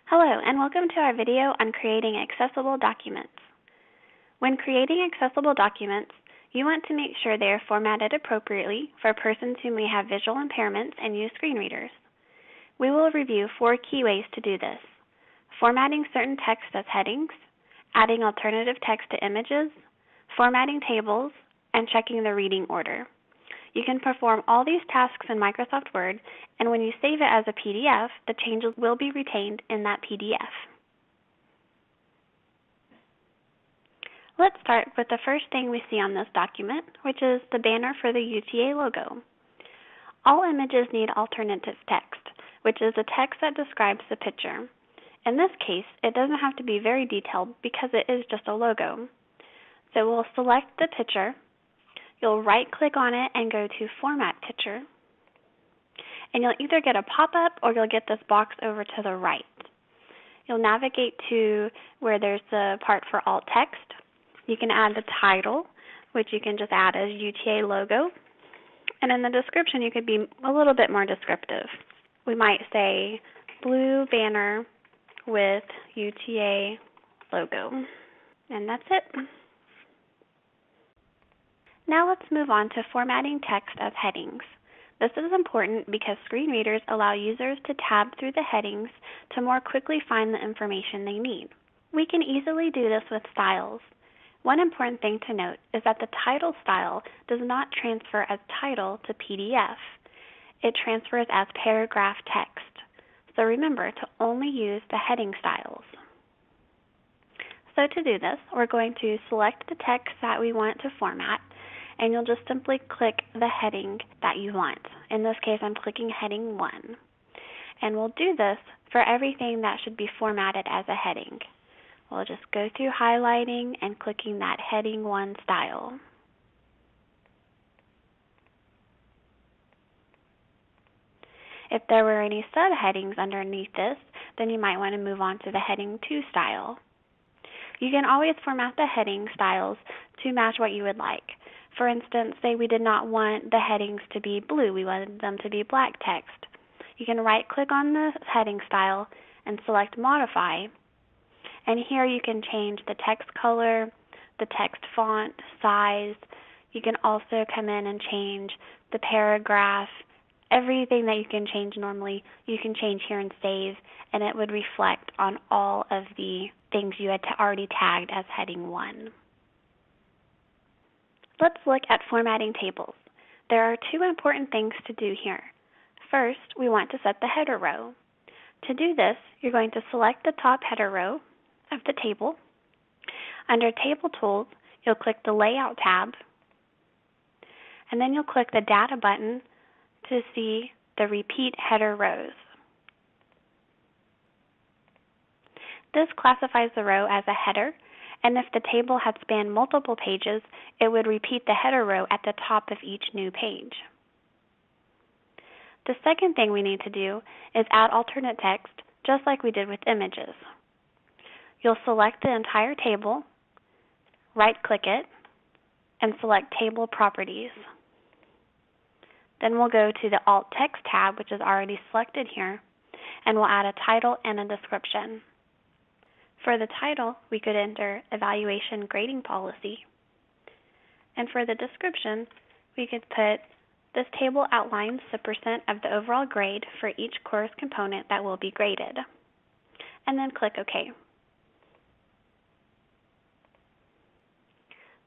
Hello, and welcome to our video on creating accessible documents. When creating accessible documents, you want to make sure they are formatted appropriately for persons who may have visual impairments and use screen readers. We will review 4 key ways to do this: formatting certain text as headings, adding alternative text to images, formatting tables, and checking the reading order. You can perform all these tasks in Microsoft Word, and when you save it as a PDF, the changes will be retained in that PDF. Let's start with the first thing we see on this document, which is the banner for the UTA logo. All images need alternative text, which is the text that describes the picture. In this case, it doesn't have to be very detailed because it is just a logo. So we'll select the picture. You'll right-click on it and go to Format Picture. And you'll either get a pop-up or you'll get this box over to the right. You'll navigate to where there's the part for alt text. You can add the title, which you can just add as UTA logo. And in the description, you could be a little bit more descriptive. We might say blue banner with UTA logo. And that's it. Now let's move on to formatting text as headings. This is important because screen readers allow users to tab through the headings to more quickly find the information they need. We can easily do this with styles. One important thing to note is that the title style does not transfer as title to PDF. It transfers as paragraph text. So remember to only use the heading styles. So to do this, we're going to select the text that we want to format, and you'll just simply click the heading that you want. In this case, I'm clicking heading 1. And we'll do this for everything that should be formatted as a heading. We'll just go through highlighting and clicking that heading 1 style. If there were any subheadings underneath this, then you might want to move on to the heading 2 style. You can always format the heading styles to match what you would like. For instance, say we did not want the headings to be blue, we wanted them to be black text. You can right-click on the heading style and select Modify. And here you can change the text color, the text font, size. You can also come in and change the paragraph. Everything that you can change normally, you can change here and save, and it would reflect on all of the things you had already tagged as heading 1. Let's look at formatting tables. There are 2 important things to do here. First, we want to set the header row. To do this, you're going to select the top header row of the table. Under Table Tools, you'll click the Layout tab, and then you'll click the Data button to see the Repeat Header Rows. This classifies the row as a header, and if the table had spanned multiple pages, it would repeat the header row at the top of each new page. The second thing we need to do is add alternate text, just like we did with images. You'll select the entire table, right-click it, and select Table Properties. Then we'll go to the Alt Text tab, which is already selected here, and we'll add a title and a description. For the title, we could enter Evaluation Grading Policy. And for the description, we could put, this table outlines the percent of the overall grade for each course component that will be graded. And then click OK.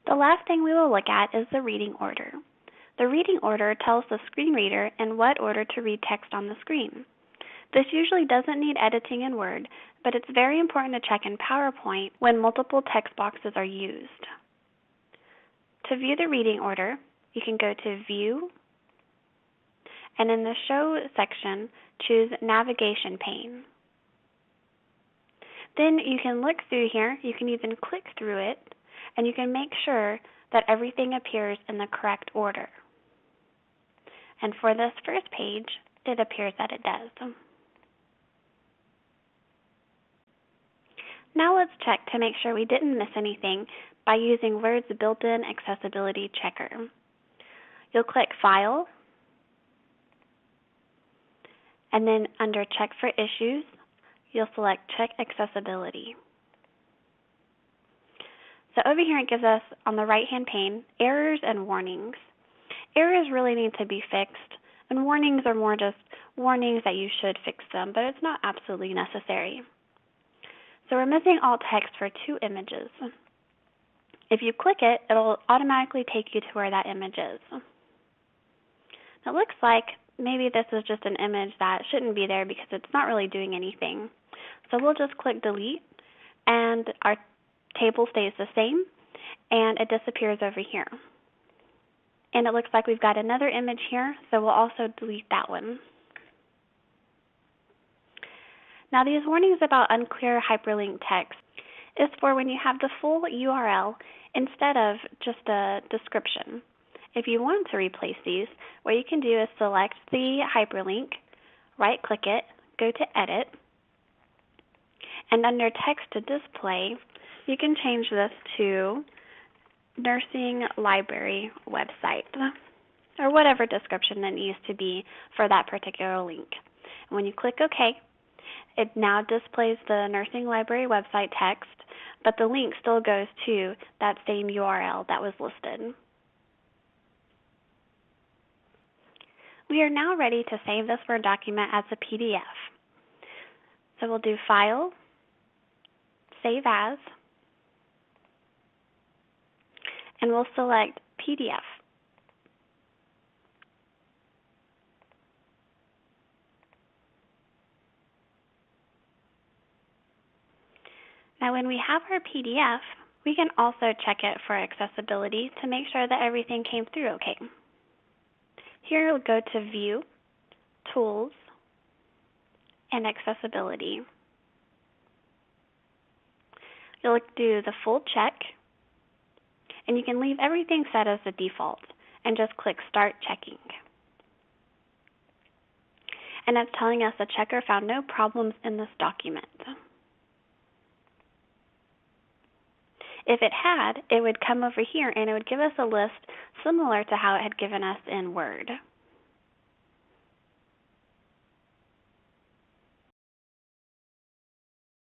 The last thing we will look at is the reading order. The reading order tells the screen reader in what order to read text on the screen. This usually doesn't need editing in Word, but it's very important to check in PowerPoint when multiple text boxes are used. To view the reading order, you can go to View, and in the Show section, choose Navigation Pane. Then you can look through here, you can even click through it, and you can make sure that everything appears in the correct order. And for this first page, it appears that it does. Now let's check to make sure we didn't miss anything by using Word's built-in accessibility checker. You'll click File, and then under Check for Issues, you'll select Check Accessibility. So over here it gives us, on the right-hand pane, errors and warnings. Errors really need to be fixed, and warnings are more just warnings that you should fix them, but it's not absolutely necessary. So we're missing alt text for 2 images. If you click it, it'll automatically take you to where that image is. It looks like maybe this is just an image that shouldn't be there because it's not really doing anything. So we'll just click delete, and our table stays the same, and it disappears over here. And it looks like we've got another image here, so we'll also delete that one. Now these warnings about unclear hyperlink text is for when you have the full URL instead of just a description. If you want to replace these, what you can do is select the hyperlink, right-click it, go to Edit, and under Text to Display, you can change this to Nursing Library Website, or whatever description it needs to be for that particular link. And when you click OK, it now displays the Nursing Library website text, but the link still goes to that same URL that was listed. We are now ready to save this Word document as a PDF. So we'll do File, Save As, and we'll select PDF. Now when we have our PDF, we can also check it for accessibility to make sure that everything came through okay. Here we'll go to View, Tools, and Accessibility. You'll do the full check, and you can leave everything set as the default and just click Start Checking. And it's telling us the checker found no problems in this document. If it had, it would come over here and it would give us a list similar to how it had given us in Word.